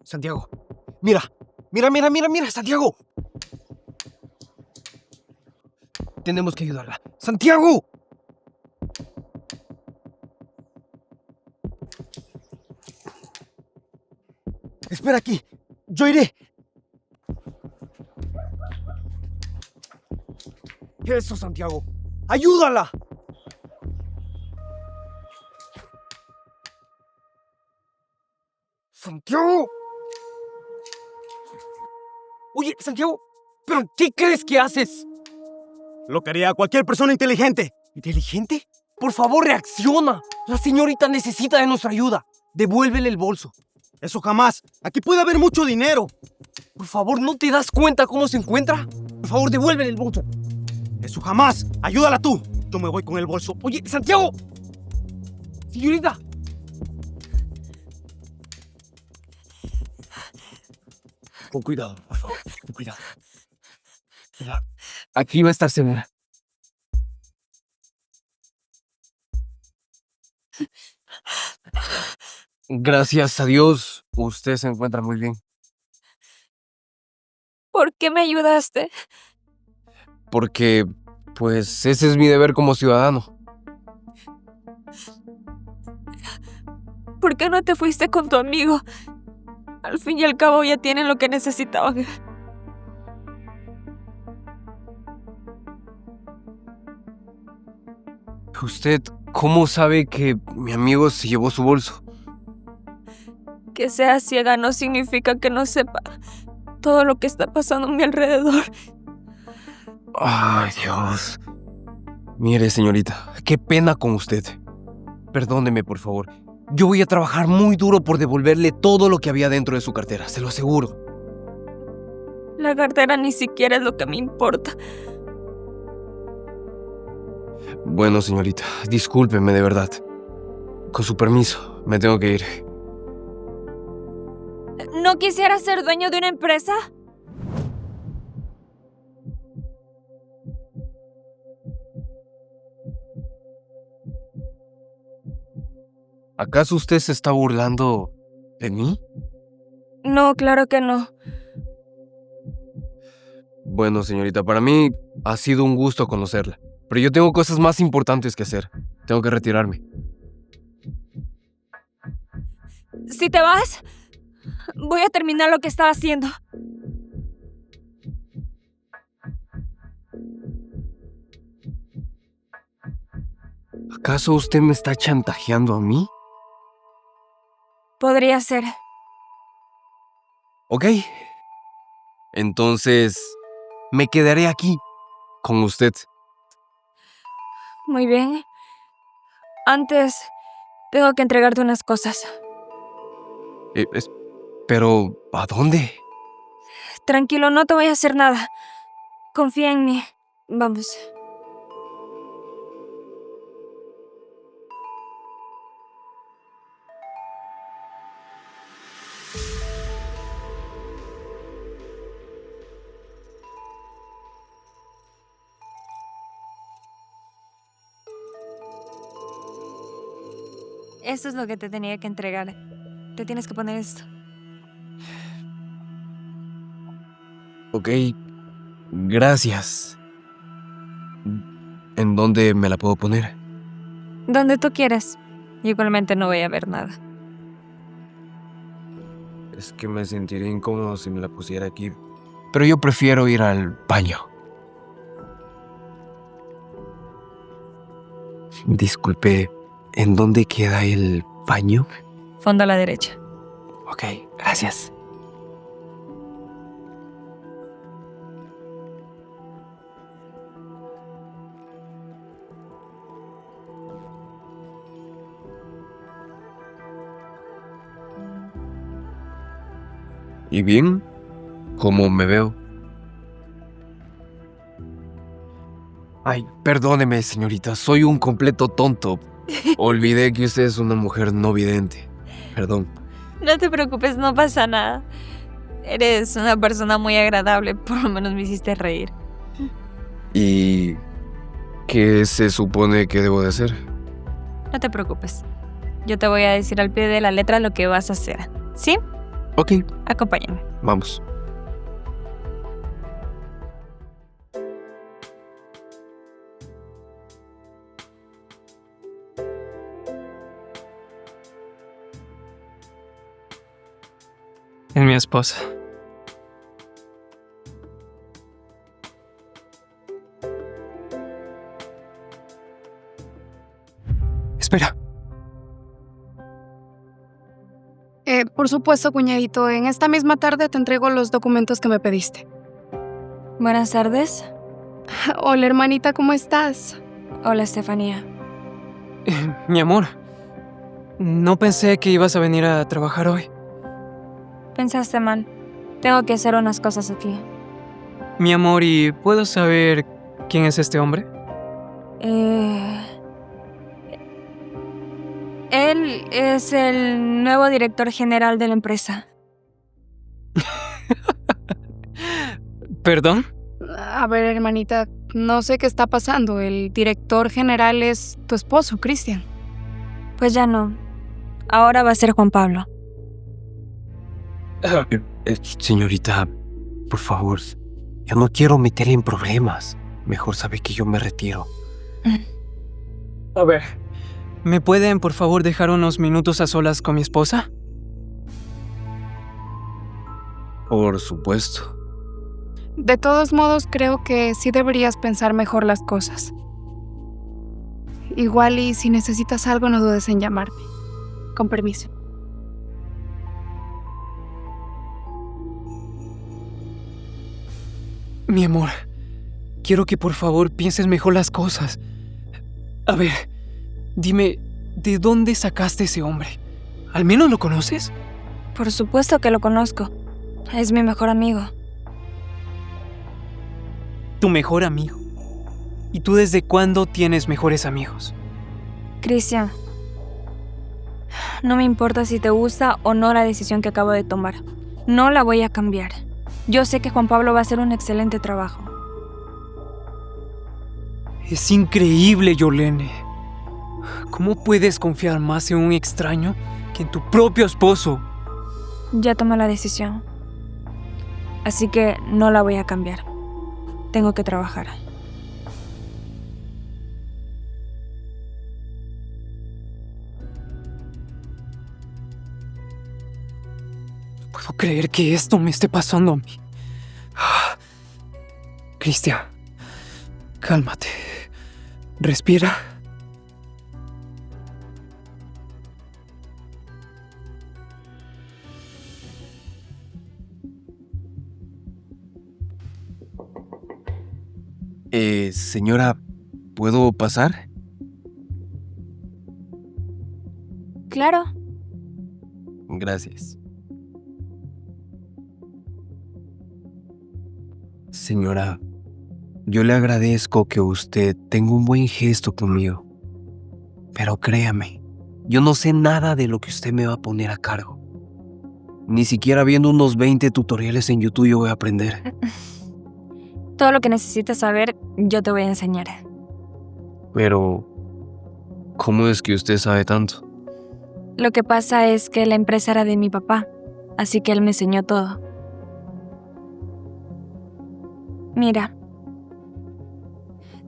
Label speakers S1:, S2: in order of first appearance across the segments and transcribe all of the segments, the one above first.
S1: Santiago, mira, Santiago. Tenemos que ayudarla. ¡Santiago! Espera aquí. Yo iré. Eso, Santiago. ¡Ayúdala! ¡Santiago! Oye, Santiago, ¿pero qué crees que haces?
S2: Lo que haría cualquier persona inteligente.
S1: ¿Inteligente? Por favor, reacciona. La señorita necesita de nuestra ayuda. Devuélvele el bolso.
S2: Eso jamás. Aquí puede haber mucho dinero.
S1: Por favor, ¿no te das cuenta cómo se encuentra? Por favor, devuélvele el bolso.
S2: Eso jamás. Ayúdala tú. Yo me voy con el bolso.
S1: Oye, Santiago. Señorita. Con cuidado, por favor. Con cuidado. Aquí va a estar segura. Gracias a Dios, usted se encuentra muy bien.
S3: ¿Por qué me ayudaste?
S1: Porque, pues, ese es mi deber como ciudadano.
S3: ¿Por qué no te fuiste con tu amigo? Al fin y al cabo ya tienen lo que necesitaban.
S1: ¿Usted cómo sabe que mi amigo se llevó su bolso?
S3: Que sea ciega no significa que no sepa todo lo que está pasando a mi alrededor.
S1: Ay, Dios. Mire, señorita, qué pena con usted. Perdóneme, por favor. Yo voy a trabajar muy duro por devolverle todo lo que había dentro de su cartera, se lo aseguro.
S3: La cartera ni siquiera es lo que me importa.
S1: Bueno, señorita, discúlpeme de verdad. Con su permiso, me tengo que ir.
S3: ¿No quisieras ser dueño de una empresa?
S1: ¿Acaso usted se está burlando de mí?
S3: No, claro que no.
S1: Bueno, señorita, para mí ha sido un gusto conocerla. Pero yo tengo cosas más importantes que hacer. Tengo que retirarme.
S3: Si te vas, voy a terminar lo que estaba haciendo.
S1: ¿Acaso usted me está chantajeando a mí?
S3: Podría ser.
S1: Ok. Entonces, me quedaré aquí, con usted.
S3: Muy bien. Antes, tengo que entregarte unas cosas.
S1: Pero, ¿a dónde?
S3: Tranquilo, no te voy a hacer nada. Confía en mí. Vamos. Esto es lo que te tenía que entregar. Te tienes que poner esto.
S1: Ok. Gracias. ¿En dónde me la puedo poner?
S3: Donde tú quieras. Igualmente no voy a ver nada.
S1: Es que me sentiría incómodo si me la pusiera aquí. Pero yo prefiero ir al baño. Disculpe, ¿en dónde queda el baño?
S3: Fondo a la derecha.
S1: Ok, gracias. ¿Y bien? ¿Cómo me veo? Ay, perdóneme, señorita, soy un completo tonto. Olvidé que usted es una mujer no vidente. Perdón.
S3: No te preocupes, no pasa nada. Eres una persona muy agradable, por lo menos me hiciste reír.
S1: ¿Y ¿Qué se supone que debo de hacer?
S3: No te preocupes. Yo te voy a decir al pie de la letra lo que vas a hacer. ¿Sí?
S1: Ok,
S3: Acompáñame.
S1: vamos.
S4: En mi esposa. Espera.
S5: Por supuesto, cuñadito. En esta misma tarde te entrego los documentos que me pediste.
S3: Buenas tardes.
S5: Hola, hermanita, ¿cómo estás?
S3: Hola, Estefanía.
S4: Mi amor. No pensé que ibas a venir a trabajar hoy.
S3: Pensaste mal. Tengo que hacer unas cosas aquí.
S4: Mi amor, ¿y puedo saber quién es este hombre?
S3: Él es el nuevo director general de la empresa.
S4: ¿Perdón?
S5: A ver, hermanita, no sé qué está pasando. El director general es tu esposo, Cristian.
S3: Pues ya no. Ahora va a ser Juan Pablo.
S1: Señorita, por favor, yo no quiero meterle en problemas. Mejor sabe que yo me retiro.
S4: A ver. ¿Me pueden, por favor, dejar unos minutos a solas con mi esposa?
S1: Por supuesto.
S5: De todos modos, creo que sí deberías pensar mejor las cosas. Igual y si necesitas algo, no dudes en llamarme. Con permiso.
S4: Mi amor, quiero que por favor pienses mejor las cosas. A ver, dime, ¿de dónde sacaste ese hombre? ¿Al menos lo conoces?
S3: Por supuesto que lo conozco. Es mi mejor amigo.
S4: ¿Tu mejor amigo? ¿Y tú desde cuándo tienes mejores amigos?
S3: Cristian, no me importa si te gusta o no la decisión que acabo de tomar. No la voy a cambiar. Yo sé que Juan Pablo va a hacer un excelente trabajo.
S4: Es increíble, Yolene. ¿Cómo puedes confiar más en un extraño que en tu propio esposo?
S3: Ya tomé la decisión. Así que no la voy a cambiar. Tengo que trabajar.
S4: No puedo creer que esto me esté pasando a mí. Cristian, cálmate. Respira.
S1: Señora, ¿puedo pasar?
S3: Claro.
S1: Gracias. Señora, yo le agradezco que usted tenga un buen gesto conmigo. Pero créame, yo no sé nada de lo que usted me va a poner a cargo. Ni siquiera viendo unos 20 tutoriales en YouTube yo voy a aprender.
S3: Todo lo que necesites saber, yo te voy a enseñar.
S1: Pero, ¿cómo es que usted sabe tanto?
S3: Lo que pasa es que la empresa era de mi papá, así que él me enseñó todo. Mira,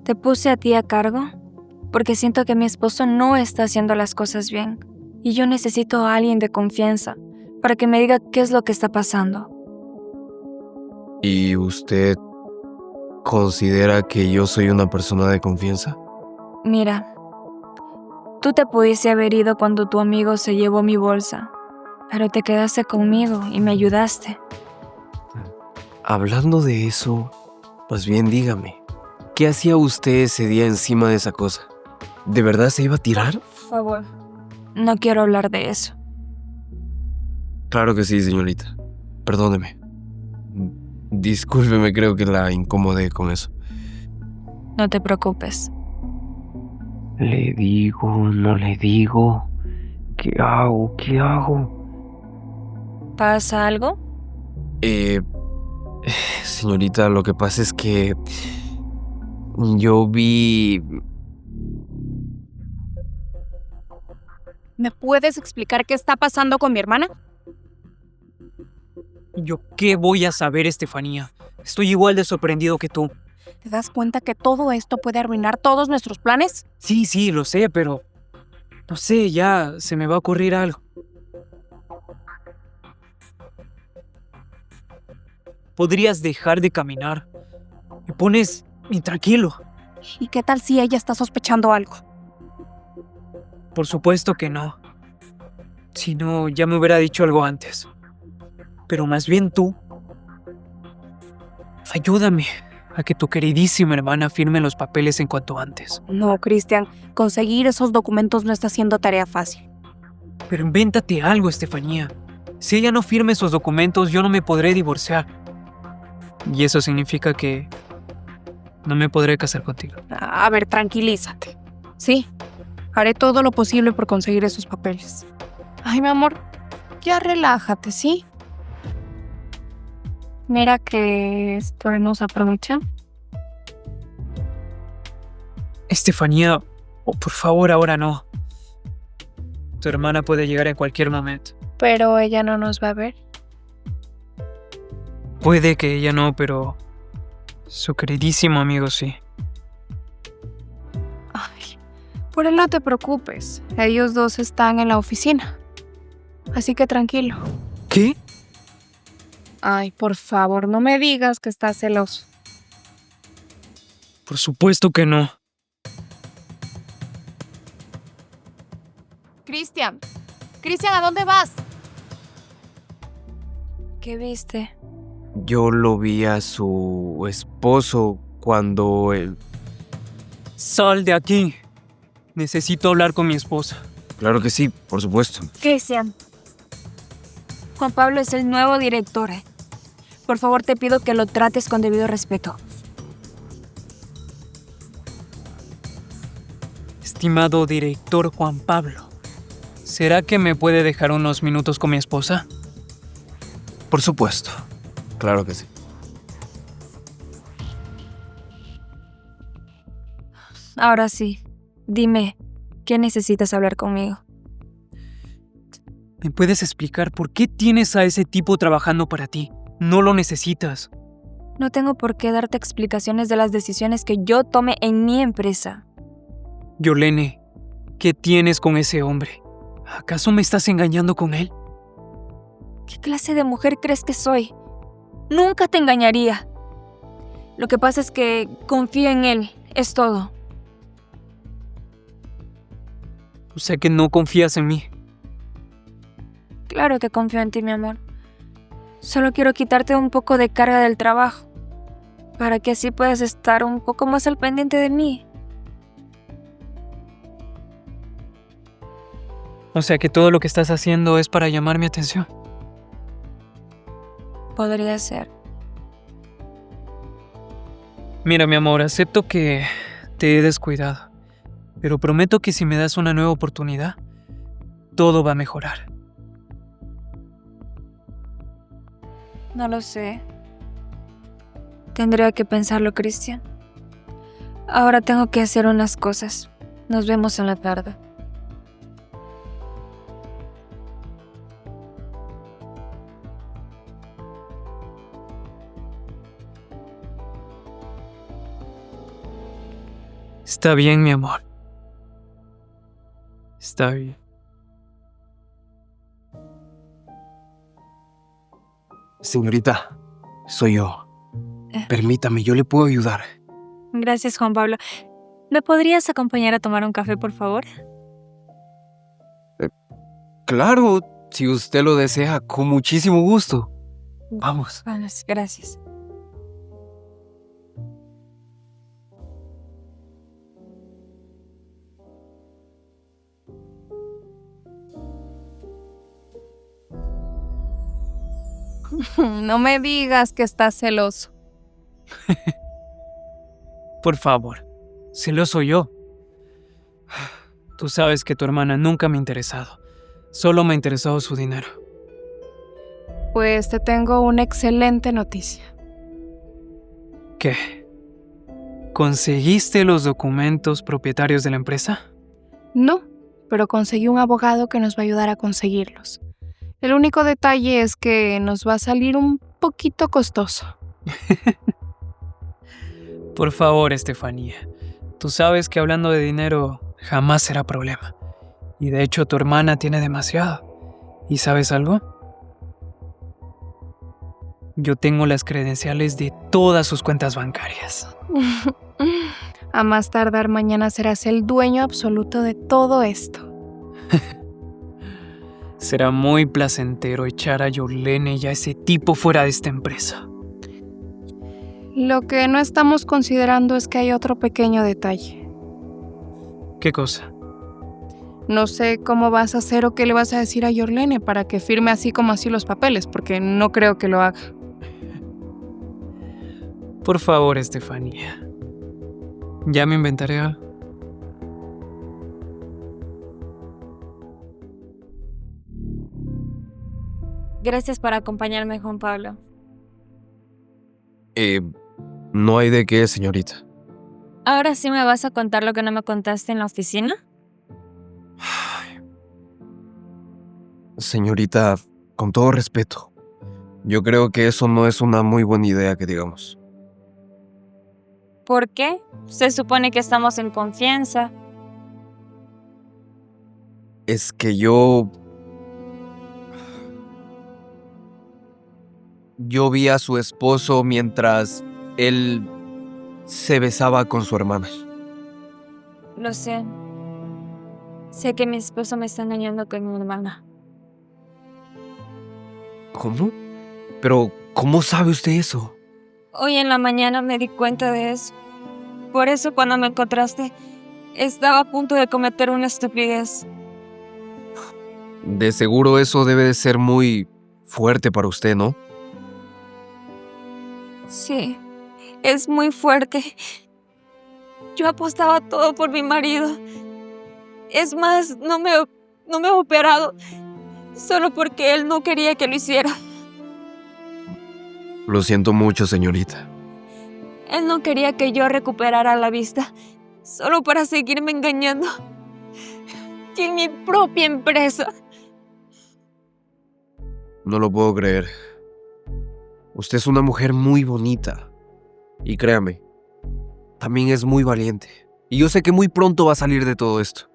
S3: te puse a ti a cargo porque siento que mi esposo no está haciendo las cosas bien y yo necesito a alguien de confianza para que me diga qué es lo que está pasando.
S1: ¿Y usted considera que yo soy una persona de confianza?
S3: Mira, tú te pudiste haber ido cuando tu amigo se llevó mi bolsa, pero te quedaste conmigo y me ayudaste.
S1: Hablando de eso, pues bien dígame, ¿qué hacía usted ese día encima de esa cosa? ¿De verdad se iba a tirar?
S3: Por favor, no quiero hablar de eso.
S1: Claro que sí, señorita. Perdóneme. Discúlpeme, creo que la incomodé con eso.
S3: No te preocupes.
S1: Le digo, no le digo. ¿Qué hago? ¿Qué hago?
S3: ¿Pasa algo?
S1: Señorita, lo que pasa es que Yo vi...
S5: ¿Me puedes explicar qué está pasando con mi hermana?
S4: ¿Yo qué voy a saber, Estefanía? Estoy igual de sorprendido que tú.
S5: ¿Te das cuenta que todo esto puede arruinar todos nuestros planes?
S4: Sí, lo sé, pero... No sé, ya se me va a ocurrir algo. Podrías dejar de caminar. Me pones intranquilo.
S5: ¿Y qué tal si ella está sospechando algo?
S4: Por supuesto que no. Si no, ya me hubiera dicho algo antes. Pero más bien tú. Ayúdame a que tu queridísima hermana firme los papeles en cuanto antes.
S5: No, Cristian, conseguir esos documentos no está siendo tarea fácil.
S4: Pero invéntate algo, Estefanía. Si ella no firme esos documentos, yo no me podré divorciar. Y eso significa que no me podré casar contigo.
S5: A ver, tranquilízate. Sí, haré todo lo posible por conseguir esos papeles. Ay, mi amor, ya relájate, ¿sí? Mira que esto nos aprovecha.
S4: Estefanía, por favor, ahora no. Tu hermana puede llegar en cualquier momento.
S5: Pero ella no nos va a ver.
S4: Puede que ella no, pero su queridísimo amigo sí.
S5: Ay, por él no te preocupes. Ellos dos están en la oficina. Así que tranquilo.
S4: ¿Qué?
S5: Ay, por favor, no me digas que estás celoso.
S4: Por supuesto que no.
S5: Cristian, ¿a dónde vas?
S3: ¿Qué viste?
S1: Yo lo vi a su esposo cuando él...
S4: Sal de aquí. Necesito hablar con mi esposa.
S1: Claro que sí, por supuesto.
S3: Cristian. Juan Pablo es el nuevo director. Por favor, te pido que lo trates con debido respeto.
S4: Estimado director Juan Pablo, ¿será que me puede dejar unos minutos con mi esposa?
S1: Por supuesto. Claro que sí.
S3: Ahora sí, dime, ¿qué necesitas hablar conmigo?
S4: ¿Me puedes explicar por qué tienes a ese tipo trabajando para ti? No lo necesitas.
S3: No tengo por qué darte explicaciones de las decisiones que yo tome en mi empresa.
S4: Yolene, ¿qué tienes con ese hombre? ¿Acaso me estás engañando con él?
S3: ¿Qué clase de mujer crees que soy? Nunca te engañaría. Lo que pasa es que confío en él, es todo.
S4: O sea que no confías en mí.
S3: Claro que confío en ti, mi amor. Solo quiero quitarte un poco de carga del trabajo, para que así puedas estar un poco más al pendiente de mí.
S4: O sea que todo lo que estás haciendo es para llamar mi atención.
S3: Podría ser.
S4: Mira, mi amor, acepto que te he descuidado, pero prometo que si me das una nueva oportunidad, todo va a mejorar.
S3: No lo sé. Tendría que pensarlo, Cristian. Ahora tengo que hacer unas cosas. Nos vemos en la tarde.
S4: Está bien, mi amor. Está bien.
S1: Señorita, soy yo. Permítame, yo le puedo ayudar.
S3: Gracias, Juan Pablo. ¿Me podrías acompañar a tomar un café, por favor?
S1: Claro, si usted lo desea, con muchísimo gusto. Vamos.
S3: Vamos, gracias.
S5: No me digas que estás celoso.
S4: Por favor, celoso yo. Tú sabes que tu hermana nunca me ha interesado. Solo me ha interesado su dinero.
S5: Pues te tengo una excelente noticia.
S4: ¿Qué? ¿Conseguiste los documentos propietarios de la empresa?
S5: No, pero conseguí un abogado que nos va a ayudar a conseguirlos. El único detalle es que nos va a salir un poquito costoso.
S4: Por favor, Estefanía. Tú sabes que hablando de dinero jamás será problema. Y de hecho tu hermana tiene demasiado. ¿Y sabes algo? Yo tengo las credenciales de todas sus cuentas bancarias.
S5: A más tardar mañana serás el dueño absoluto de todo esto.
S4: Será muy placentero echar a Yorlene y a ese tipo fuera de esta empresa.
S5: Lo que no estamos considerando es que hay otro pequeño detalle.
S4: ¿Qué cosa?
S5: No sé cómo vas a hacer o qué le vas a decir a Yorlene para que firme así como así los papeles, porque no creo que lo haga.
S4: Por favor, Estefanía. Ya me inventaré algo.
S3: Gracias por acompañarme, Juan Pablo.
S1: No hay de qué, señorita.
S3: ¿Ahora sí me vas a contar lo que no me contaste en la oficina?
S1: Señorita, con todo respeto, yo creo que eso no es una muy buena idea que digamos.
S3: ¿Por qué? Se supone que estamos en confianza.
S1: Es que yo vi a su esposo mientras él se besaba con su hermana.
S3: Lo sé. Sé que mi esposo me está engañando con mi hermana.
S1: ¿Cómo? Pero, ¿cómo sabe usted eso?
S3: Hoy en la mañana me di cuenta de eso. Por eso cuando me encontraste, estaba a punto de cometer una estupidez.
S1: De seguro eso debe de ser muy fuerte para usted, ¿no?
S3: Sí, es muy fuerte. Yo apostaba todo por mi marido. Es más, no me he operado solo porque él no quería que lo hiciera.
S1: Lo siento mucho, señorita.
S3: Él no quería que yo recuperara la vista solo para seguirme engañando. Y en mi propia empresa.
S1: No lo puedo creer. Usted es una mujer muy bonita. Y créame, también es muy valiente. Y yo sé que muy pronto va a salir de todo esto.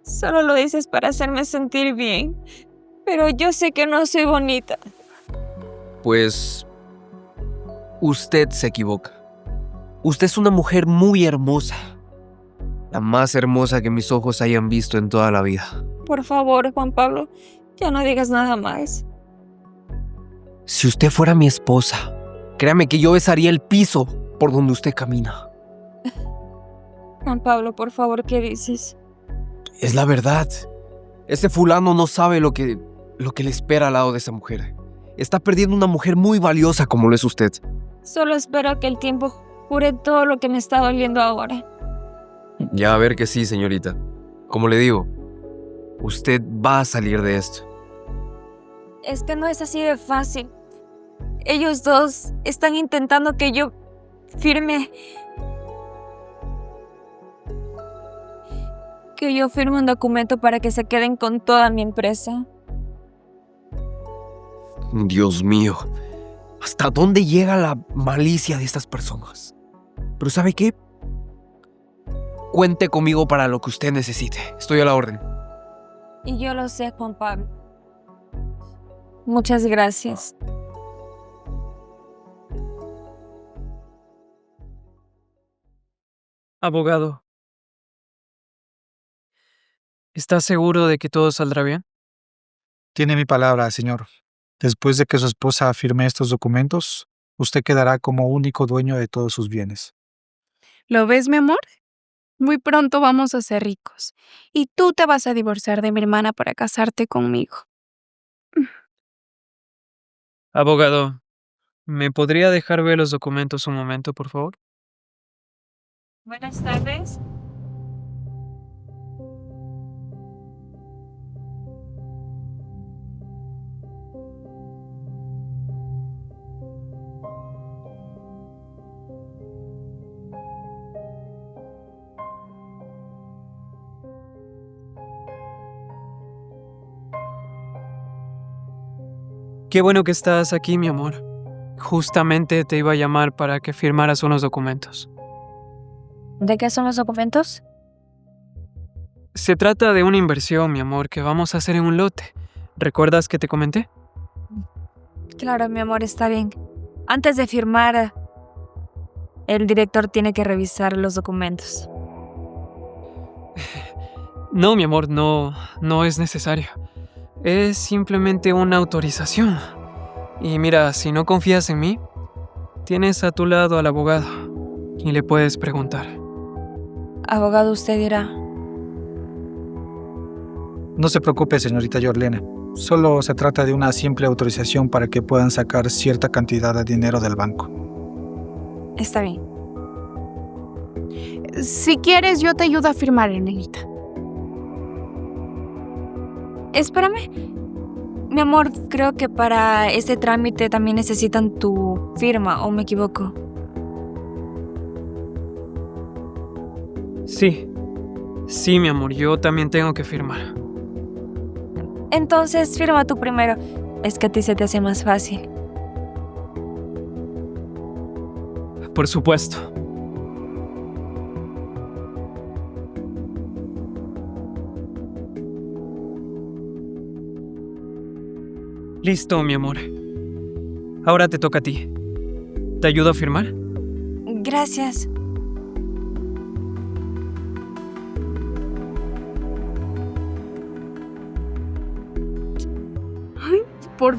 S3: Solo lo dices para hacerme sentir bien. Pero yo sé que no soy bonita.
S1: Pues usted se equivoca. Usted es una mujer muy hermosa. La más hermosa que mis ojos hayan visto en toda la vida.
S3: Por favor, Juan Pablo, ya no digas nada más.
S1: Si usted fuera mi esposa, créame que yo besaría el piso por donde usted camina.
S3: Juan Pablo, por favor, ¿qué dices?
S1: Es la verdad. Ese fulano no sabe lo que le espera al lado de esa mujer. Está perdiendo una mujer muy valiosa como lo es usted.
S3: Solo espero que el tiempo cure todo lo que me está doliendo ahora.
S1: Ya a ver que sí, señorita. Como le digo, usted va a salir de esto.
S3: Es que no es así de fácil. Ellos dos están intentando que yo firme un documento para que se queden con toda mi empresa.
S1: Dios mío, ¿hasta dónde llega la malicia de estas personas? Pero ¿sabe qué? Cuente conmigo para lo que usted necesite. Estoy a la orden.
S3: Y yo lo sé, Juan Pablo. Muchas gracias.
S4: Abogado, ¿estás seguro de que todo saldrá bien?
S6: Tiene mi palabra, señor. Después de que su esposa firme estos documentos, usted quedará como único dueño de todos sus bienes.
S5: ¿Lo ves, mi amor? Muy pronto vamos a ser ricos. Y tú te vas a divorciar de mi hermana para casarte conmigo.
S4: Abogado, ¿me podría dejar ver los documentos un momento, por favor?
S3: Buenas tardes.
S4: Qué bueno que estás aquí, mi amor. Justamente te iba a llamar para que firmaras unos documentos.
S3: ¿De qué son los documentos?
S4: Se trata de una inversión, mi amor, que vamos a hacer en un lote. ¿Recuerdas que te comenté?
S3: Claro, mi amor, está bien. Antes de firmar, el director tiene que revisar los documentos.
S4: No, mi amor, no es necesario. Es simplemente una autorización. Y mira, si no confías en mí, tienes a tu lado al abogado y le puedes preguntar.
S3: Abogado, usted dirá.
S6: No se preocupe, señorita Yorlena. Solo se trata de una simple autorización para que puedan sacar cierta cantidad de dinero del banco.
S3: Está bien.
S5: Si quieres, yo te ayudo a firmar, nenita.
S3: Espérame. Mi amor, creo que para este trámite también necesitan tu firma, ¿o me equivoco?
S4: Sí, mi amor, yo también tengo que firmar.
S3: Entonces, firma tú primero. Es que a ti se te hace más fácil.
S4: Por supuesto. Listo, mi amor. Ahora te toca a ti. ¿Te ayudo a firmar?
S3: Gracias.
S5: Por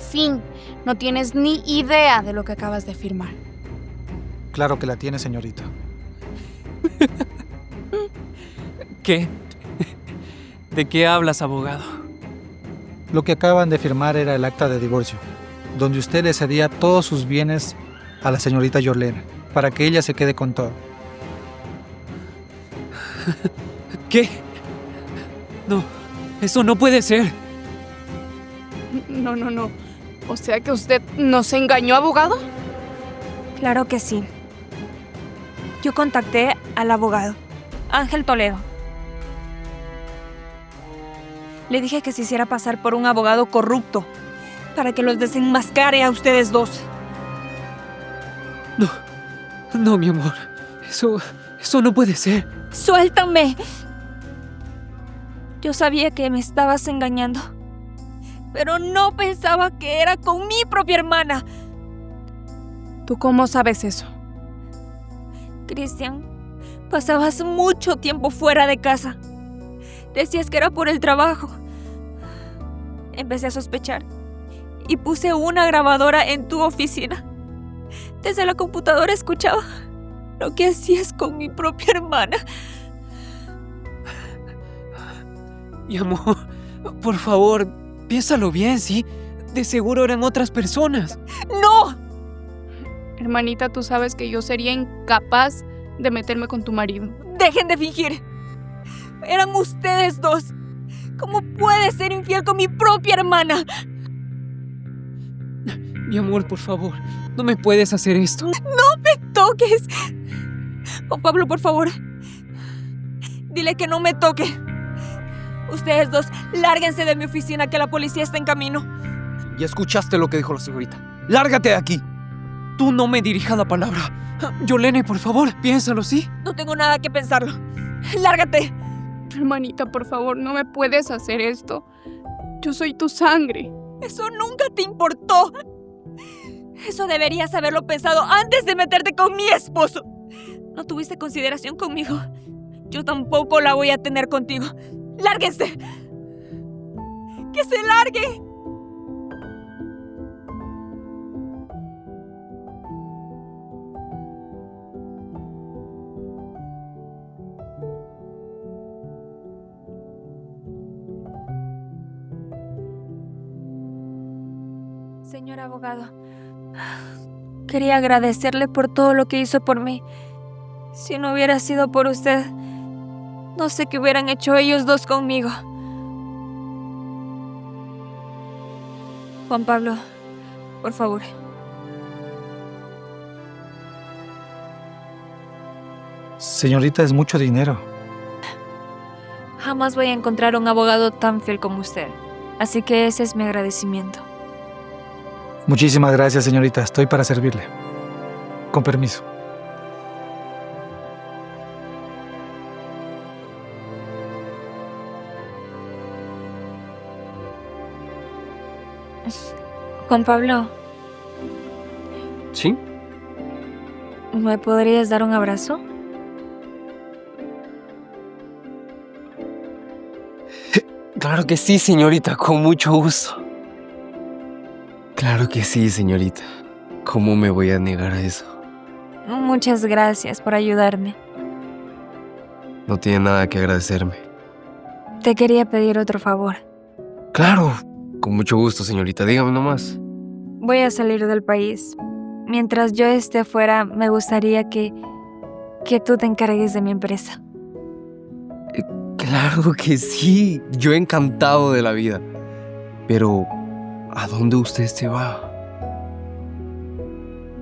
S5: fin. No tienes ni idea de lo que acabas de firmar.
S6: Claro que la tiene, señorita.
S4: ¿Qué? ¿De qué hablas, abogado?
S6: Lo que acaban de firmar era el acta de divorcio, donde usted le cedía todos sus bienes a la señorita Yorlena, para que ella se quede con todo.
S4: ¿Qué? No, eso no puede ser.
S5: No. O sea que usted nos engañó, abogado.
S3: Claro que sí. Yo contacté al abogado, Ángel Toledo. Le dije que se hiciera pasar por un abogado corrupto para que los desenmascare a ustedes dos.
S4: No, mi amor. Eso no puede ser.
S3: ¡Suéltame! Yo sabía que me estabas engañando, pero no pensaba que era con mi propia hermana.
S5: ¿Tú cómo sabes eso?
S3: Cristian, pasabas mucho tiempo fuera de casa. Decías que era por el trabajo. Empecé a sospechar y puse una grabadora en tu oficina. Desde la computadora escuchaba lo que hacías con mi propia hermana.
S4: Mi amor, por favor, piénsalo bien, ¿sí? De seguro eran otras personas.
S3: ¡No!
S5: Hermanita, tú sabes que yo sería incapaz de meterme con tu marido.
S3: ¡Dejen de fingir! Eran ustedes dos. ¿Cómo puedes ser infiel con mi propia hermana?
S4: Mi amor, por favor, no me puedes hacer esto.
S3: ¡No me toques! Juan Pablo, por favor. Dile que no me toque. Ustedes dos, lárguense de mi oficina, que la policía está en camino.
S1: Ya escuchaste lo que dijo la señorita. ¡Lárgate de aquí!
S4: Tú no me dirijas la palabra. Yolene, por favor, piénsalo, ¿sí?
S3: No tengo nada que pensarlo. ¡Lárgate!
S5: Hermanita, por favor, no me puedes hacer esto. Yo soy tu sangre.
S3: Eso nunca te importó. Eso deberías haberlo pensado antes de meterte con mi esposo. No tuviste consideración conmigo. Yo tampoco la voy a tener contigo. ¡Lárguense! ¡Que se largue! Señor abogado, quería agradecerle por todo lo que hizo por mí. Si no hubiera sido por usted, no sé qué hubieran hecho ellos dos conmigo. Juan Pablo, por favor.
S6: Señorita, es mucho dinero.
S3: Jamás voy a encontrar un abogado tan fiel como usted. Así que ese es mi agradecimiento.
S6: Muchísimas gracias, señorita. Estoy para servirle. Con permiso.
S3: Juan Pablo,
S1: ¿Sí?
S3: ¿me podrías dar un abrazo?
S1: Claro que sí, señorita, con mucho gusto. Claro que sí, señorita. ¿Cómo me voy a negar a eso?
S3: Muchas gracias por ayudarme.
S1: No tiene nada que agradecerme.
S3: Te quería pedir otro favor.
S1: Claro, con mucho gusto, señorita. Dígame nomás.
S3: Voy a salir del país. Mientras yo esté fuera, me gustaría que tú te encargues de mi empresa.
S1: Claro que sí. Yo encantado de la vida. Pero, ¿a dónde usted se va?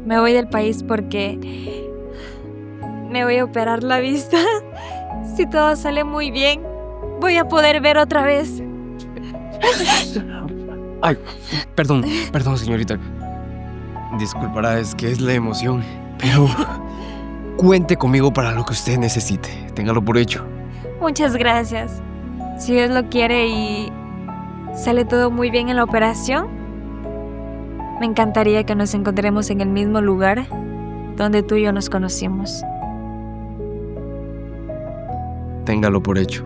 S3: Me voy del país porque me voy a operar la vista. Si todo sale muy bien, voy a poder ver otra vez.
S1: Ay, perdón, señorita. Disculpará, es que es la emoción. Pero cuente conmigo para lo que usted necesite. Téngalo por hecho.
S3: Muchas gracias. Si Dios lo quiere y sale todo muy bien en la operación, me encantaría que nos encontremos en el mismo lugar donde tú y yo nos conocimos.
S1: Téngalo por hecho.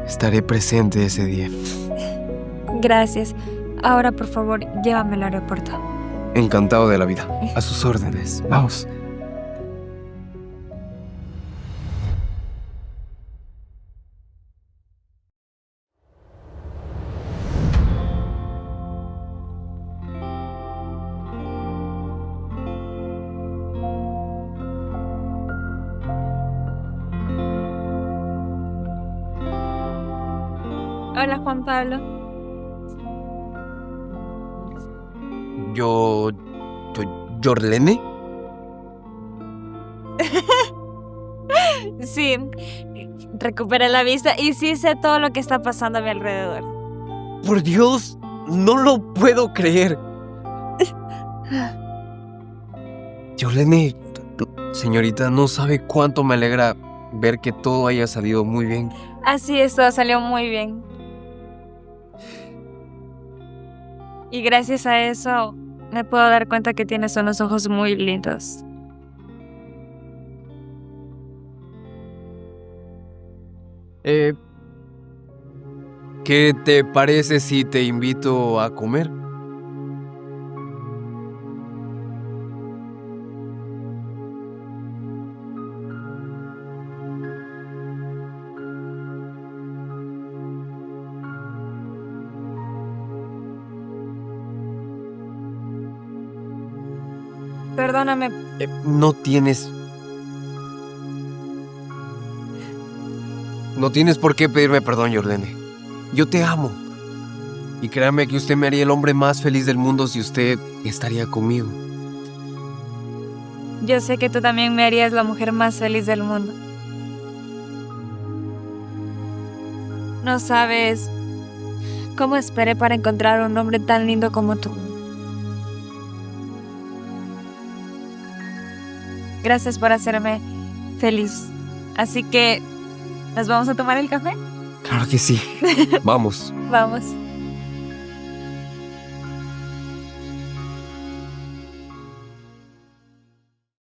S1: Estaré presente ese día.
S3: Gracias. Ahora, por favor, llévame al aeropuerto.
S1: Encantado de la vida. A sus órdenes. Vamos.
S3: Hola, Juan Pablo.
S1: ¿Yorlene?
S3: Sí, recuperé la vista y sí sé todo lo que está pasando a mi alrededor.
S1: Por Dios, no lo puedo creer. Yorlene, señorita, no sabe cuánto me alegra ver que todo haya salido muy bien.
S3: Así es, todo salió muy bien. Y gracias a eso me puedo dar cuenta que tienes unos ojos muy lindos.
S1: ¿Qué te parece si te invito a comer?
S3: Perdóname,
S1: No tienes por qué pedirme perdón, Yorlene. Yo te amo. Y créame que usted me haría el hombre más feliz del mundo si usted estaría conmigo.
S3: yo sé que tú también me harías la mujer más feliz del mundo. No sabes cómo esperé para encontrar un hombre tan lindo como tú. Gracias por hacerme feliz. Así que, ¿nos vamos a tomar el café?
S1: Claro que sí. Vamos.
S3: Vamos.